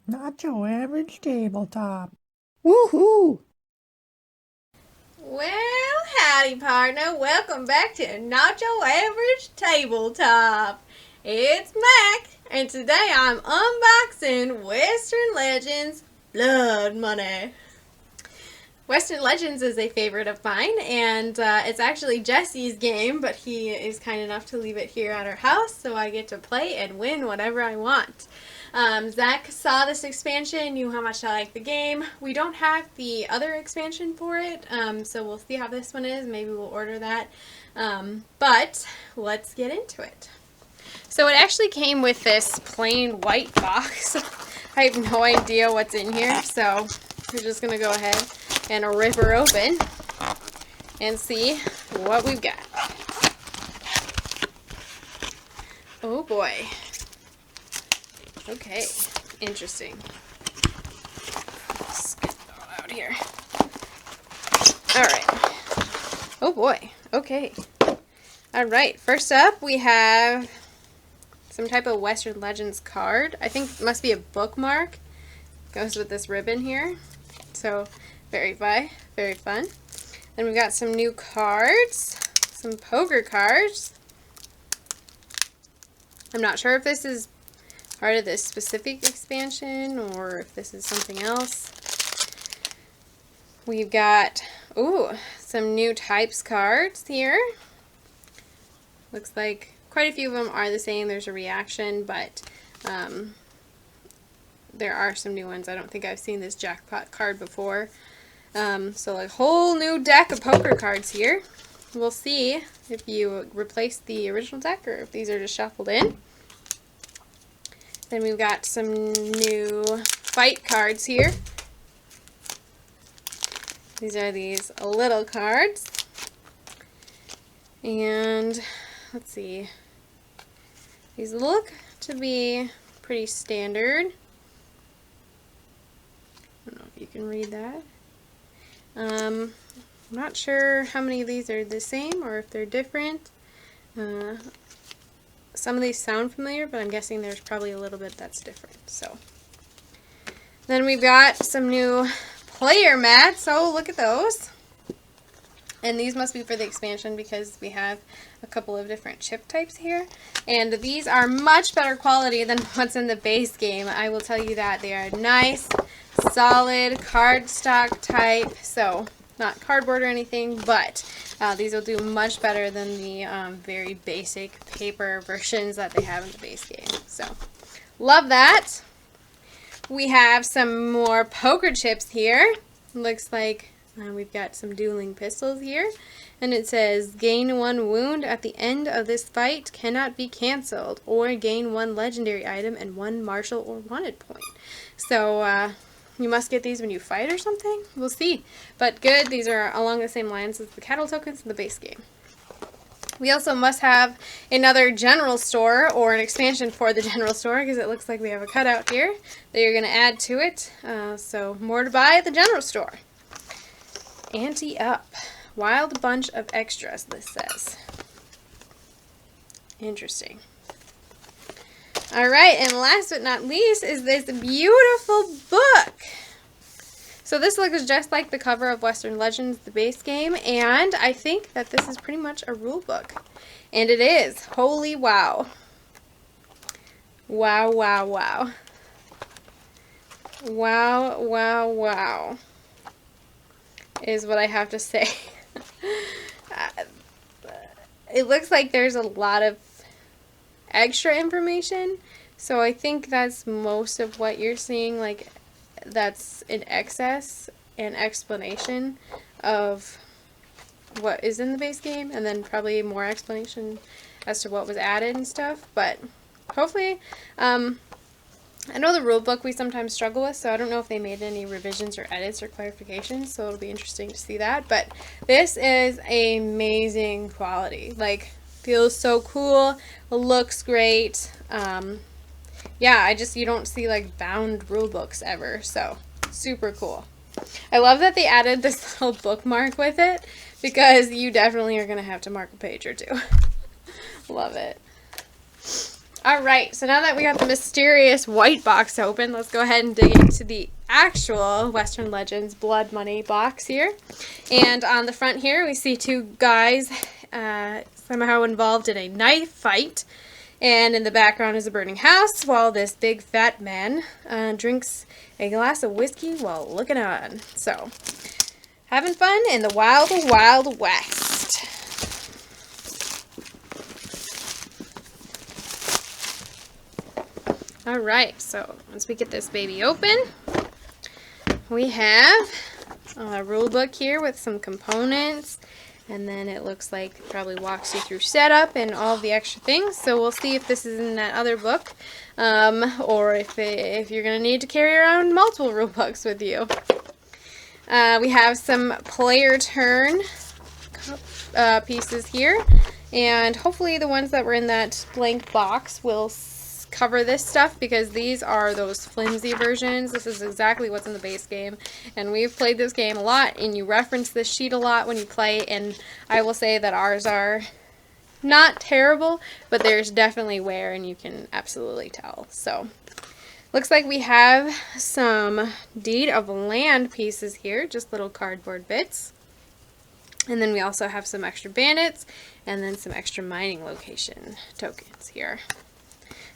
Not your average tabletop. Woohoo! Well, howdy, partner. Welcome back to Not Your Average Tabletop. It's Mac, and today I'm unboxing Western Legends Blood Money. Western Legends is a favorite of mine, and it's actually Jesse's game, but he is kind enough to leave it here at our house, so I get to play and win whatever I want. Zach saw this expansion, knew how much I like the game. We don't have the other expansion for it, so we'll see how this one is. Maybe we'll order that. But let's get into it. So it actually came with this plain white box. I have no idea what's in here, so we're just going to go ahead and rip her open and see what we've got. Oh boy. Okay, interesting. Let's get it all out here. Alright. Oh boy, okay. Alright, first up we have some type of Western Legends card. I think it must be a bookmark. Goes with this ribbon here. So, very fun. Then we've got some new cards. Some poker cards. I'm not sure if this is part of this specific expansion or if this is something else. We've got, some new types cards here. Looks like quite a few of them are the same. There's a reaction, but there are some new ones. I don't think I've seen this jackpot card before. So a whole new deck of poker cards here. We'll see if you replace the original deck or if these are just shuffled in. Then we've got some new fight cards here. These are these little cards. And let's see. These look to be pretty standard. I don't know if you can read that. I'm not sure how many of these are the same or if they're different. Some of these sound familiar, but I'm guessing there's probably a little bit that's different. So then we've got some new player mats. Oh, look at those. And these must be for the expansion because we have a couple of different chip types here. And these are much better quality than what's in the base game. I will tell you that. They are nice, solid cardstock type. So not cardboard or anything, but these will do much better than the very basic paper versions that they have in the base game. So love that. We have some more poker chips here. Looks like we've got some dueling pistols here, and it says gain 1 wound at the end of this fight cannot be canceled, or gain 1 legendary item and 1 martial or wanted point. So you must get these when you fight or something? We'll see. But good, these are along the same lines as the cattle tokens in the base game. We also must have another general store or an expansion for the general store because it looks like we have a cutout here that you're going to add to it. So more to buy at the general store. Ante up. Wild bunch of extras, this says. Interesting. Alright, and last but not least is this beautiful book. So this looks just like the cover of Western Legends, the base game, and I think that this is pretty much a rule book. And it is. Holy wow. Wow, wow, wow. Wow, wow, wow. Is what I have to say. It looks like there's a lot of extra information, so I think that's most of what you're seeing, like that's in excess and explanation of what is in the base game, and then probably more explanation as to what was added and stuff. But hopefully, I know the rule book we sometimes struggle with, so I don't know if they made any revisions or edits or clarifications, so it'll be interesting to see that. But this is amazing quality. Like, feels so cool, looks great. Yeah, you don't see like bound rule books ever, so super cool. I love that they added this little bookmark with it because you definitely are going to have to mark a page or two. Love it. Alright, so now that we got the mysterious white box open, let's go ahead and dig into the actual Western Legends Blood Money box here. And on the front here, we see two guys somehow involved in a knife fight. And in the background is a burning house, while this big fat man drinks a glass of whiskey while looking on. So, having fun in the wild, wild west. Alright, so once we get this baby open, we have a rule book here with some components, and then it looks like it probably walks you through setup and all the extra things. So we'll see if this is in that other book, or if you're going to need to carry around multiple rule books with you. We have some player turn pieces here, and hopefully the ones that were in that blank box will cover this stuff, because these are those flimsy versions. This is exactly what's in the base game, and we've played this game a lot, and you reference this sheet a lot when you play, and I will say that ours are not terrible, but there's definitely wear, and you can absolutely tell. So looks like we have some Deed of Land pieces here, just little cardboard bits. And then we also have some extra bandits, and then some extra mining location tokens here.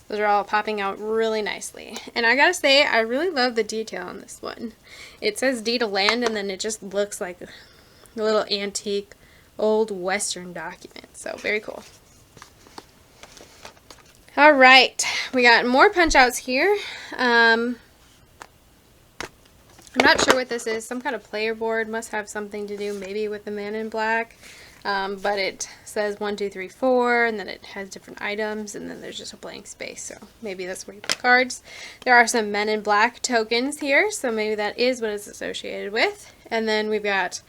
Those are all popping out really nicely. And I gotta say, I really love the detail on this one. It says Deed of Land, and then it just looks like a little antique old Western document. So, very cool. Alright, we got more punch outs here. I'm not sure what this is. Some kind of player board. Must have something to do maybe with the Man in Black. But it says 1, 2, 3, 4, and then it has different items, and then there's just a blank space, so maybe that's where you put cards. There are some Men in Black tokens here, so maybe that is what it's associated with. And then we've got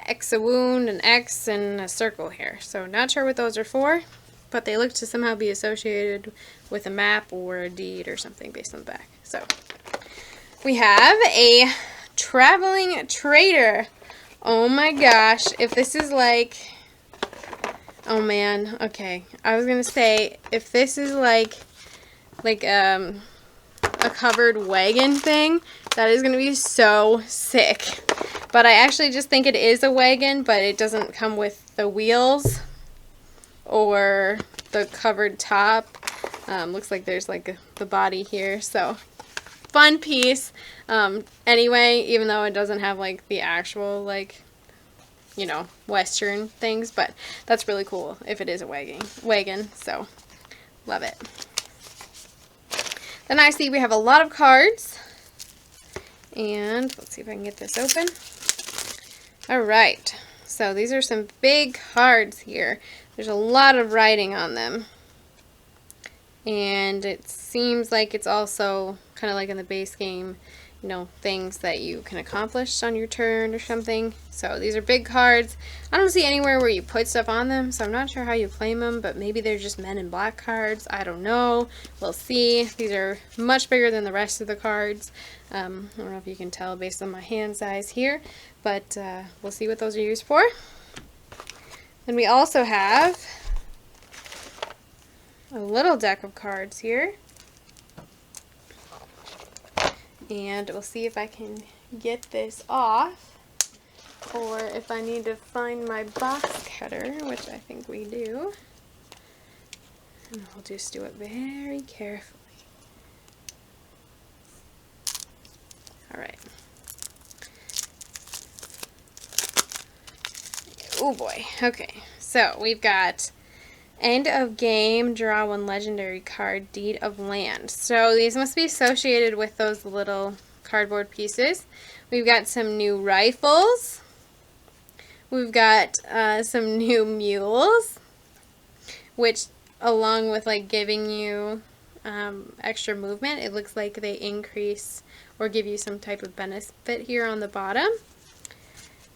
X a wound, an X, and a circle here. So not sure what those are for, but they look to somehow be associated with a map or a deed or something based on the back. So we have a traveling trader. Oh my gosh, if this is like, oh man, okay. I was gonna say, if this is like a covered wagon thing, that is gonna be so sick. But I actually just think it is a wagon, but it doesn't come with the wheels or the covered top. Looks like there's like the body here, so fun piece. Anyway, even though it doesn't have like the actual like, you know, Western things, but that's really cool if it is a wagon, so love it. Then I see we have a lot of cards, and let's see if I can get this open. Alright, so these are some big cards here. There's a lot of writing on them, and it seems like it's also kind of like in the base game, you know, things that you can accomplish on your turn or something. So these are big cards. I don't see anywhere where you put stuff on them, so I'm not sure how you claim them, but maybe they're just Men in Black cards. I don't know. We'll see. These are much bigger than the rest of the cards. I don't know if you can tell based on my hand size here, but we'll see what those are used for. Then we also have a little deck of cards here. And we'll see if I can get this off, or if I need to find my box cutter, which I think we do. And I'll just do it very carefully. Alright. Oh boy. Okay, so we've got End of game, draw one legendary card, Deed of Land. So these must be associated with those little cardboard pieces. We've got some new rifles. We've got some new mules, which along with like giving you extra movement, it looks like they increase or give you some type of benefit here on the bottom.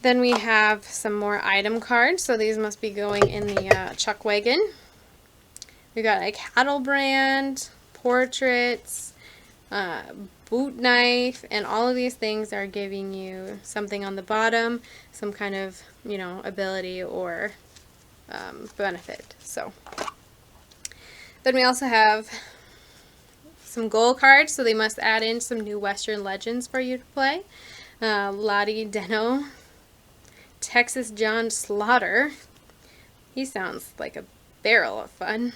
Then we have some more item cards, so these must be going in the chuck wagon. We got a cattle brand, portraits, boot knife, and all of these things are giving you something on the bottom, some kind of, you know, ability or benefit. So then we also have some goal cards, so they must add in some new Western legends for you to play. Lottie Deno, Texas John Slaughter. He sounds like a barrel of fun.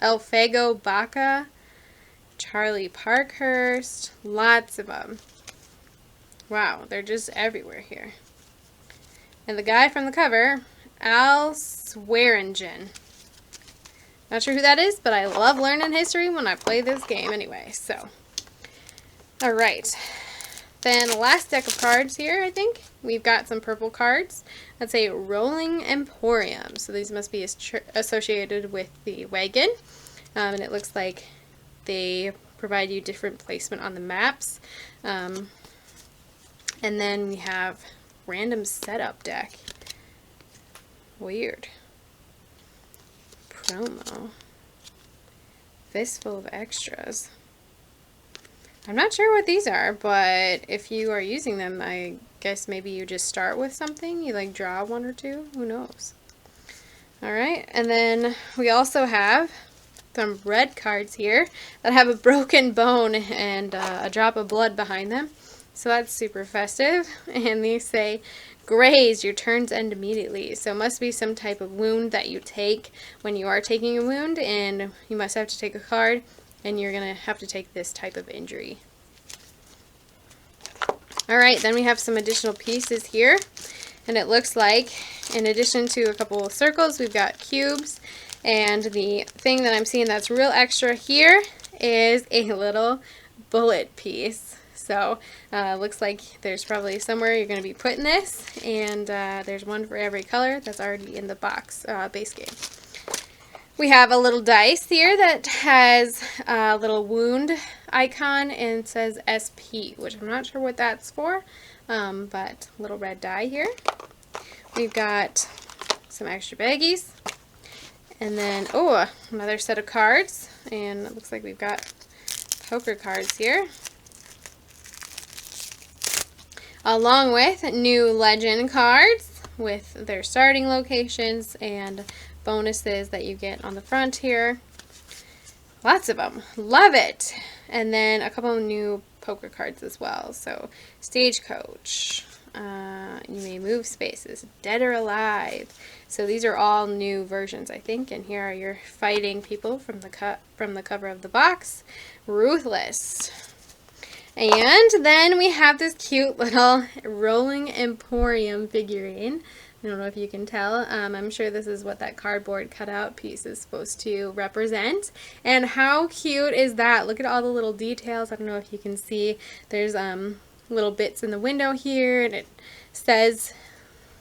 Elfago Baca, Charlie Parkhurst, lots of them. Wow, they're just everywhere here. And the guy from the cover, Al Swearingen. Not sure who that is, but I love learning history when I play this game anyway, so. Alright. Then the last deck of cards here, I think. We've got some purple cards. That's a Rolling Emporium. So these must be associated with the wagon. And it looks like they provide you different placement on the maps. And then we have random setup deck. Weird. Promo. Fistful of extras. I'm not sure what these are, but if you are using them, I guess maybe you just start with something. You like draw one or two. Who knows? Alright, and then we also have some red cards here that have a broken bone and a drop of blood behind them. So that's super festive. And these say, graze, your turns end immediately. So it must be some type of wound that you take when you are taking a wound, and you must have to take a card, and you're going to have to take this type of injury. Alright, then we have some additional pieces here. And it looks like, in addition to a couple of circles, we've got cubes. And the thing that I'm seeing that's real extra here is a little bullet piece. So, looks like there's probably somewhere you're going to be putting this. And there's one for every color that's already in the box base game. We have a little dice here that has a little wound icon and says SP, which I'm not sure what that's for, but little red die here. We've got some extra baggies, and then, oh, another set of cards, and it looks like we've got poker cards here, along with new legend cards with their starting locations and bonuses that you get on the front here. Lots of them. Love it. And then a couple of new poker cards as well. So, Stagecoach. You may move spaces. Dead or Alive. So these are all new versions, I think. And here are your fighting people from the cover of the box. Ruthless. And then we have this cute little Rolling Emporium figurine. I don't know if you can tell. I'm sure this is what that cardboard cutout piece is supposed to represent. And how cute is that? Look at all the little details. I don't know if you can see. There's little bits in the window here, and it says,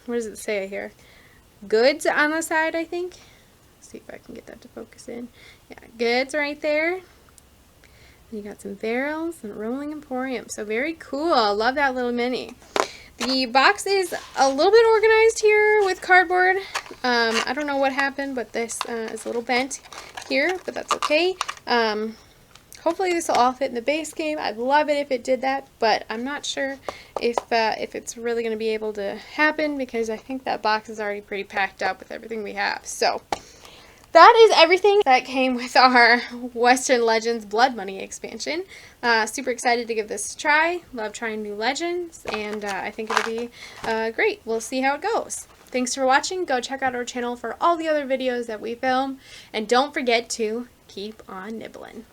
what does it say here? Goods on the side, I think. Let's see if I can get that to focus in. Yeah, goods right there. And you got some barrels and Rolling Emporium. So very cool. Love that little mini. The box is a little bit organized here with cardboard. I don't know what happened, but this is a little bent here, but that's okay. Hopefully this will all fit in the base game. I'd love it if it did that, but I'm not sure if it's really going to be able to happen, because I think that box is already pretty packed up with everything we have. So that is everything that came with our Western Legends Blood Money expansion. Super excited to give this a try. Love trying new legends, and I think it'll be great. We'll see how it goes. Thanks for watching. Go check out our channel for all the other videos that we film, and don't forget to keep on nibbling.